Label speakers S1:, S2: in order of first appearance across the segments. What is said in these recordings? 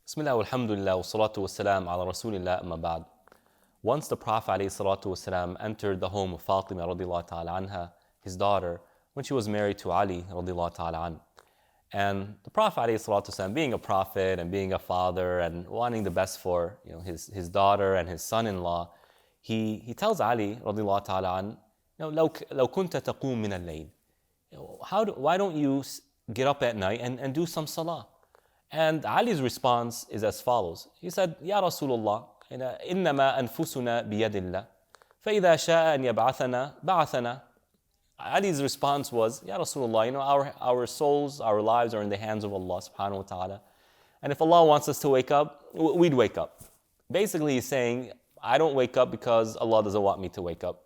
S1: Bismillah, alhamdulillah, wa salatu wa salam ala rasulillah, amma ba'd. Once the Prophet ﷺ entered the home of Fatima radiallahu ta'ala anha, his daughter, when she was married to Ali radiallahu ta'ala an. And the Prophet ﷺ, being a prophet and being a father and wanting the best for his daughter and his son-in-law, he tells Ali radiallahu ta'ala an, لو كنت تقوم من الليل, why don't you get up at night and do some salah? And Ali's response is as follows. He said, Ya Rasulullah, إنما أنفسنا بيد الله فإذا شاء أن يبعثنا بعثنا. Ali's response was, Ya Rasulullah, our souls, our lives are in the hands of Allah subhanahu wa ta'ala. And if Allah wants us to wake up, we'd wake up. Basically, he's saying, I don't wake up because Allah doesn't want me to wake up.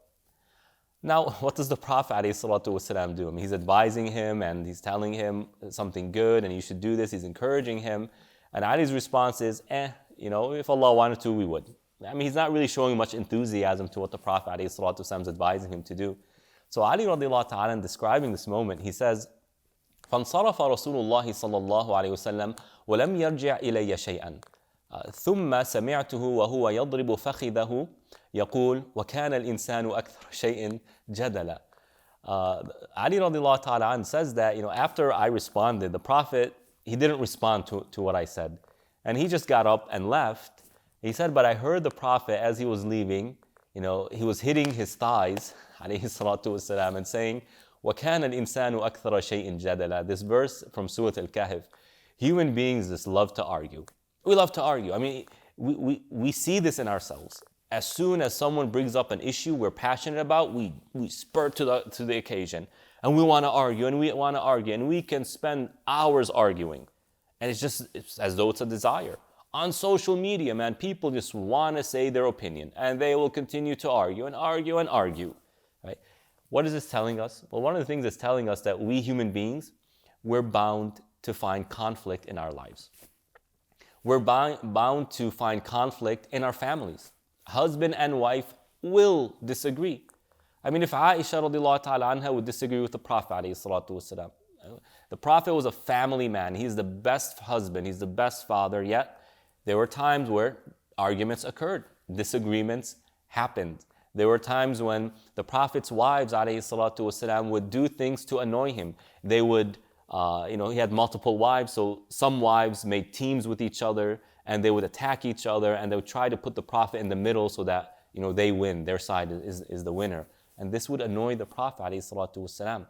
S1: Now, what does the Prophet ﷺ do? He's advising him and he's telling him something good and you should do this. He's encouraging him. And Ali's response is, if Allah wanted to, we would. He's not really showing much enthusiasm to what the Prophet ﷺ is advising him to do. So Ali radiallahu ta'ala, describing this moment, he says, فَانْصَرَفَ رَسُولُ اللَّهِ صَلَّى اللَّهُ عَلَيْهِ وسلم وَلَمْ يَرْجِعْ إِلَيَّ شَيْئًا ثُمَّ سَمِعْتُهُ وَهُوَ يَضْرِبُ فَخِذَهُ يقول وكان الإنسان أكثر شيء جدلا. Ali radiallahu ta'ala says that after I responded, the Prophet, he didn't respond to what I said. And he just got up and left. He said, but I heard the Prophet as he was leaving, he was hitting his thighs, alayhi salatu wasalam, and saying, وَكَانَ الْإِنسَانُ أَكْثَرَ شَيْءٍ جَدَلًا. This verse from Surah Al-Kahf. Human beings just love to argue. We love to argue. We see this in ourselves. As soon as someone brings up an issue we're passionate about, we spur to the occasion. And we want to argue, and we can spend hours arguing. And it's as though it's a desire. On social media, man, people just want to say their opinion. And they will continue to argue and argue and argue. Right? What is this telling us? Well, one of the things it's telling us that we human beings, we're bound to find conflict in our lives. We're bound to find conflict in our families. Husband and wife will disagree. If Aisha radiallahu ta'ala anha would disagree with the Prophet alayhi salatu wasalam. The Prophet was a family man. He's the best husband. He's the best father. Yet, there were times where arguments occurred. Disagreements happened. There were times when the Prophet's wives alayhi salatu wasalam would do things to annoy him. They would, he had multiple wives, so some wives made teams with each other and they would attack each other and they would try to put the Prophet in the middle so that they win, their side is the winner. And this would annoy the Prophet ﷺ.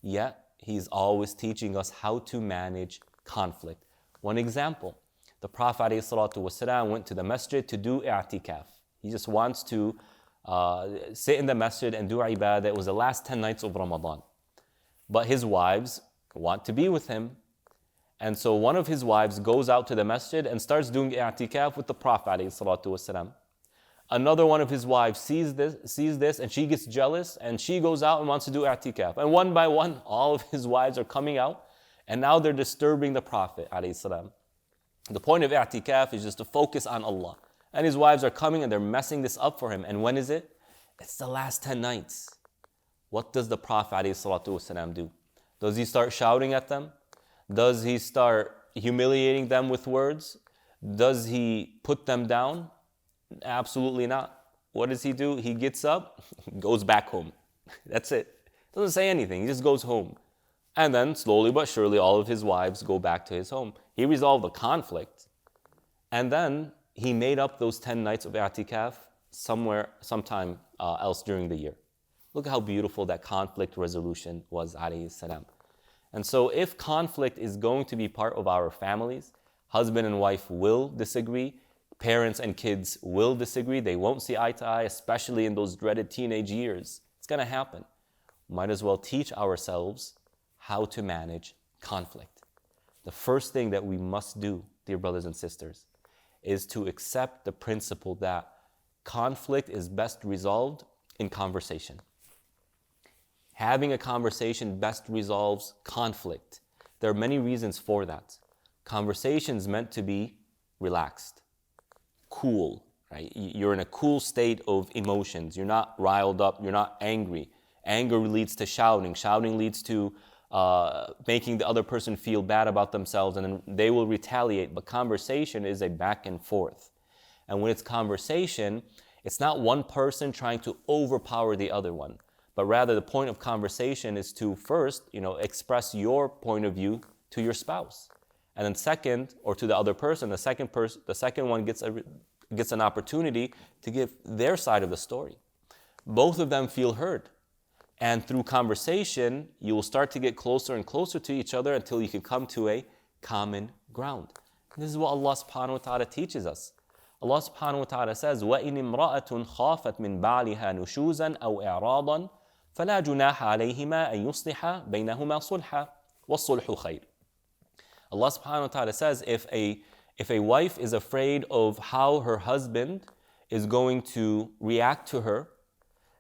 S1: Yet, he's always teaching us how to manage conflict. One example, the Prophet ﷺ went to the masjid to do i'tikaf. He just wants to sit in the masjid and do ibadah. It was the last 10 nights of Ramadan. But his wives want to be with him. And so one of his wives goes out to the masjid and starts doing i'tikaf with the Prophet ﷺ. Another one of his wives sees this and she gets jealous and she goes out and wants to do i'tikaf. And one by one, all of his wives are coming out and now they're disturbing the Prophet ﷺ. The point of i'tikaf is just to focus on Allah. And his wives are coming and they're messing this up for him. And when is it? It's the last 10 nights. What does the Prophet ﷺ do? Does he start shouting at them? Does he start humiliating them with words? Does he put them down? Absolutely not. What does he do? He gets up, goes back home. That's it. Doesn't say anything. He just goes home. And then slowly but surely all of his wives go back to his home. He resolved the conflict. And then he made up those 10 nights of i'tikaf sometime else during the year. Look how beautiful that conflict resolution was, alayhi salam. And so if conflict is going to be part of our families, husband and wife will disagree, parents and kids will disagree, they won't see eye to eye, especially in those dreaded teenage years. It's going to happen. Might as well teach ourselves how to manage conflict. The first thing that we must do, dear brothers and sisters, is to accept the principle that conflict is best resolved in conversation. Having a conversation best resolves conflict. There are many reasons for that. Conversation is meant to be relaxed, cool, right? You're in a cool state of emotions. You're not riled up. You're not angry. Anger leads to shouting. Shouting leads to making the other person feel bad about themselves, and then they will retaliate. But conversation is a back and forth. And when it's conversation, it's not one person trying to overpower the other one, but rather the point of conversation is to first, express your point of view to your spouse. And then second, or to the other person, the second one gets an opportunity to give their side of the story. Both of them feel heard. And through conversation, you will start to get closer and closer to each other until you can come to a common ground. And this is what Allah subhanahu wa ta'ala teaches us. Allah subhanahu wa ta'ala says, وَإِنِ امْرَأَةٌ خَافَتْ مِنْ بَعْلِهَا نُشُوزًا أَوْ إِعْرَاضًا فَلَا جُنَاحَ عَلَيْهِمَا أَن يُصْلِحَا بَيْنَهُمَا صُلْحًا وَالصُّلْحُ خَيْرٌ. Allah subhanahu wa ta'ala says, if a wife is afraid of how her husband is going to react to her,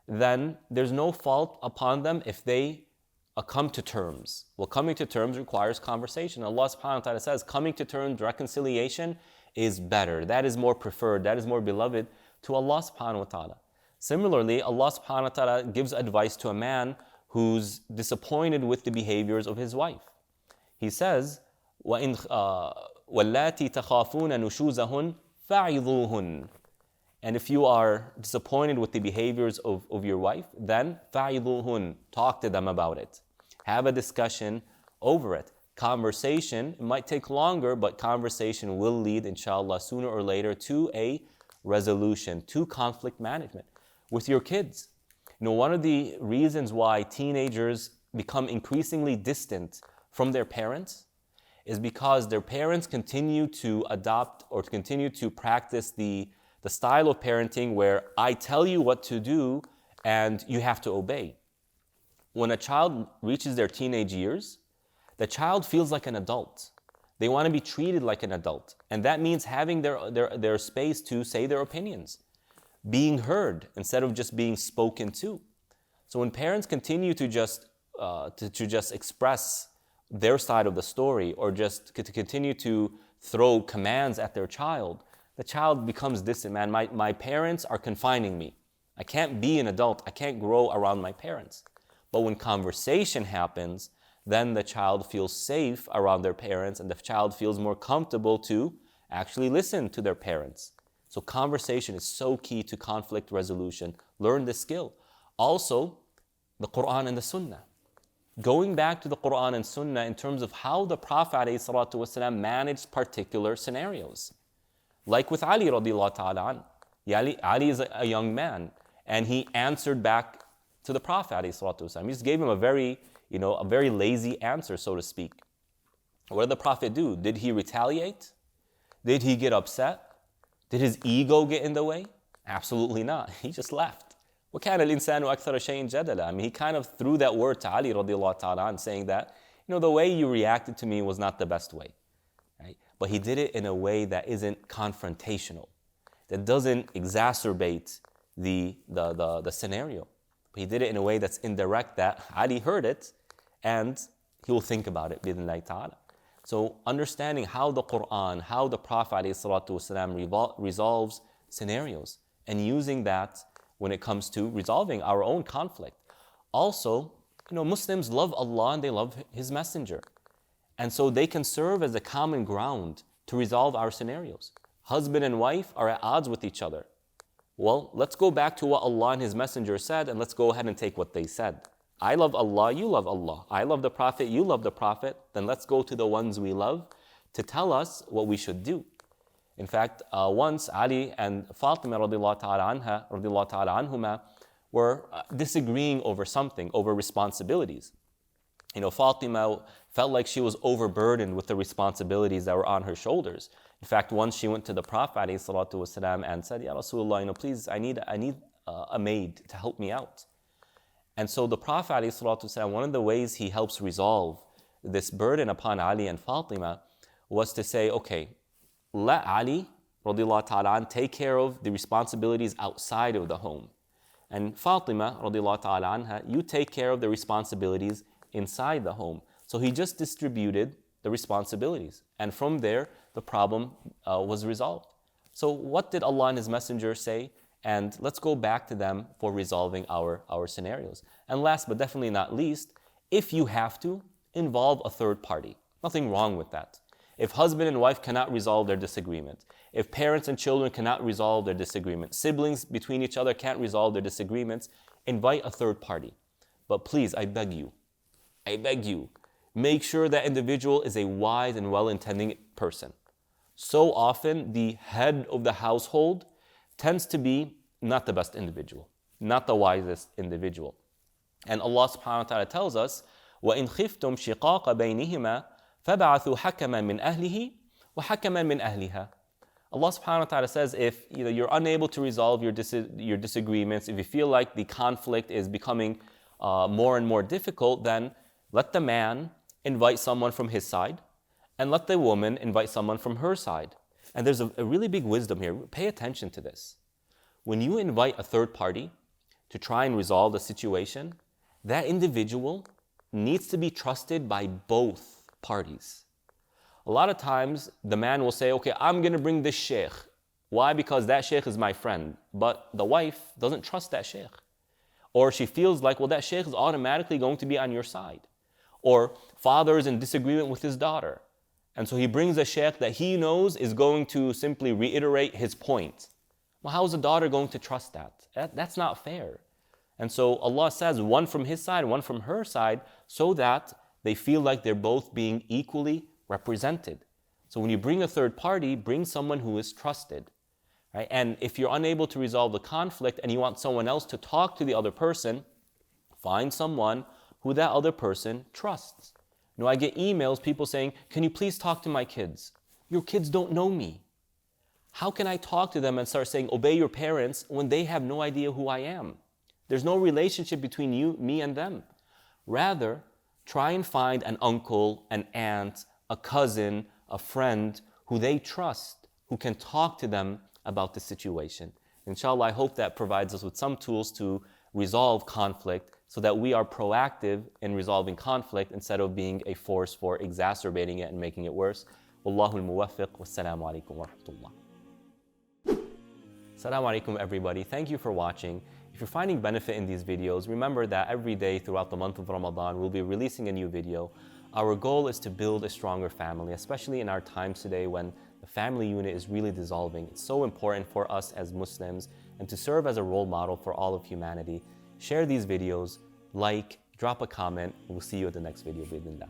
S1: then there's no fault upon them if they come to terms. Well, coming to terms requires conversation. Allah subhanahu wa ta'ala says, coming to terms, reconciliation is better. That is more preferred. That is more beloved to Allah subhanahu wa ta'ala. Similarly, Allah subhanahu wa ta'ala gives advice to a man who's disappointed with the behaviors of his wife. He says, وَاللَّاتِي تَخَافُونَ نُشُوزَهُنْ فَعِظُوهُنْ. And if you are disappointed with the behaviors of your wife, then فَعِظُوهُنْ. Talk to them about it. Have a discussion over it. Conversation, it might take longer, but conversation will lead, inshallah, sooner or later to a resolution, to conflict management. With your kids, one of the reasons why teenagers become increasingly distant from their parents is because their parents continue to adopt or continue to practice the style of parenting where I tell you what to do and you have to obey. When a child reaches their teenage years, the child feels like an adult. They want to be treated like an adult. And that means having their space to say their opinions, being heard instead of just being spoken to. So when parents continue to just express their side of the story or just to continue to throw commands at their child, the child becomes distant. Man, my parents are confining me. I can't be an adult. I can't grow around my parents. But when conversation happens, then the child feels safe around their parents and the child feels more comfortable to actually listen to their parents. So conversation is so key to conflict resolution. Learn this skill. Also, the Quran and the Sunnah. Going back to the Quran and Sunnah in terms of how the Prophet ﷺ managed particular scenarios. Like with Ali radiallahu ta'ala an. Ali is a young man and he answered back to the Prophet ﷺ. He just gave him a very lazy answer, so to speak. What did the Prophet do? Did he retaliate? Did he get upset? Did his ego get in the way? Absolutely not. He just left. وَكَانَ الْإِنسَانُ أَكْثَرَ شَيْءٍ جَدَلًا. He kind of threw that word to Ali radiallahu ta'ala an, saying that, the way you reacted to me was not the best way. Right? But he did it in a way that isn't confrontational, that doesn't exacerbate the scenario. He did it in a way that's indirect, that Ali heard it and he will think about it, bi'idhnillahi ta'ala. So understanding how the Quran, how the Prophet ﷺ resolves scenarios and using that when it comes to resolving our own conflict. Also, Muslims love Allah and they love His Messenger. And so they can serve as a common ground to resolve our scenarios. Husband and wife are at odds with each other. Well, let's go back to what Allah and His Messenger said and let's go ahead and take what they said. I love Allah, you love Allah. I love the Prophet, you love the Prophet. Then let's go to the ones we love to tell us what we should do. In fact, once Ali and Fatima radiallahu ta'ala anhuma were disagreeing over something, over responsibilities. Fatima felt like she was overburdened with the responsibilities that were on her shoulders. In fact, once she went to the Prophet ﷺ and said, Ya Rasulullah, please, I need a maid to help me out. And so the Prophet ﷺ, one of the ways he helps resolve this burden upon Ali and Fatima was to say, okay, let Ali radiallahu ta'ala take care of the responsibilities outside of the home. And Fatima radiallahu ta'ala anha, you take care of the responsibilities inside the home. So he just distributed the responsibilities. And from there, the problem was resolved. So what did Allah and His Messenger say? And let's go back to them for resolving our scenarios. And last but definitely not least, if you have to, involve a third party. Nothing wrong with that. If husband and wife cannot resolve their disagreement, if parents and children cannot resolve their disagreement, siblings between each other can't resolve their disagreements, invite a third party. But please, I beg you, make sure that individual is a wise and well-intending person. So often, the head of the household tends to be not the best individual, not the wisest individual. And Allah subhanahu wa ta'ala tells us, وَإِنْ خِفْتُمْ شِقَاقَ بَيْنِهِمَا فَبَعَثُوا حَكَمًا مِنْ أَهْلِهِ وَحَكَمًا مِنْ أَهْلِهَا. Allah subhanahu wa ta'ala says, if you're unable to resolve your disagreements, if you feel like the conflict is becoming more and more difficult, then let the man invite someone from his side, and let the woman invite someone from her side. And there's a really big wisdom here. Pay attention to this. When you invite a third party to try and resolve the situation, that individual needs to be trusted by both parties. A lot of times, the man will say, okay, I'm going to bring this sheikh. Why? Because that sheikh is my friend. But the wife doesn't trust that sheikh. Or she feels like, well, that sheikh is automatically going to be on your side. Or father is in disagreement with his daughter. And so he brings a sheikh that he knows is going to simply reiterate his point. Well, how is the daughter going to trust that? That's not fair. And so Allah says one from his side, one from her side, so that they feel like they're both being equally represented. So when you bring a third party, bring someone who is trusted. Right? And if you're unable to resolve the conflict and you want someone else to talk to the other person, find someone who that other person trusts. I get emails, people saying, can you please talk to my kids? Your kids don't know me. How can I talk to them and start saying, obey your parents, when they have no idea who I am? There's no relationship between you, me, and them. Rather, try and find an uncle, an aunt, a cousin, a friend who they trust, who can talk to them about the situation. Inshallah, I hope that provides us with some tools to resolve conflict so that we are proactive in resolving conflict instead of being a force for exacerbating it and making it worse. Wallahu al-muwaffiq. Wassalamu alaikum wa rahmatullah. Assalamu alaikum, everybody. Thank you for watching. If you're finding benefit in these videos, remember that every day throughout the month of Ramadan, we'll be releasing a new video. Our goal is to build a stronger family, especially in our times today when the family unit is really dissolving. It's so important for us as Muslims and to serve as a role model for all of humanity. Share these videos, like, drop a comment, and we'll see you at the next video. Bi-idhnillah.